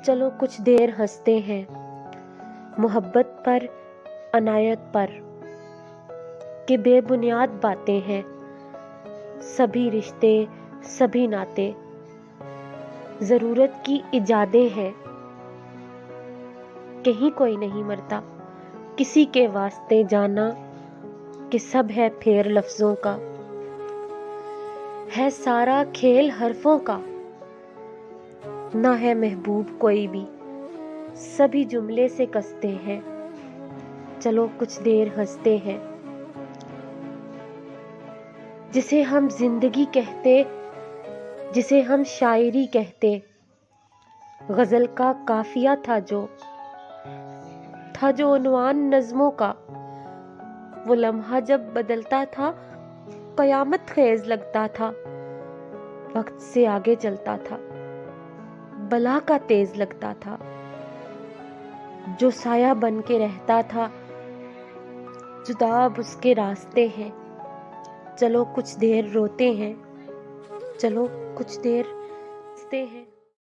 چلو کچھ دیر ہنستے ہیں، محبت پر، عنایت پر، کہ بے بنیاد باتیں ہیں سبھی رشتے، سبھی ناطے، ضرورت کی ایجادیں ہیں، کہیں کوئی نہیں مرتا کسی کے واسطے جانا، کہ سب ہے پھیر لفظوں کا، ہے سارا کھیل حرفوں کا، نہ ہے محبوب کوئی بھی، سبھی جملے سے کستے ہیں، چلو کچھ دیر ہنستے ہیں۔ جسے ہم زندگی کہتے، جسے ہم شاعری کہتے، غزل کا قافیہ تھا جو عنوان نظموں کا، وہ لمحہ جب بدلتا تھا قیامت خیز لگتا تھا، وقت سے آگے چلتا تھا بلا کا تیز لگتا تھا، جو سایہ بن کے رہتا تھا جدا اب اس کے راستے ہیں، چلو کچھ دیر روتے ہیں، چلو کچھ دیر ہنستے ہیں۔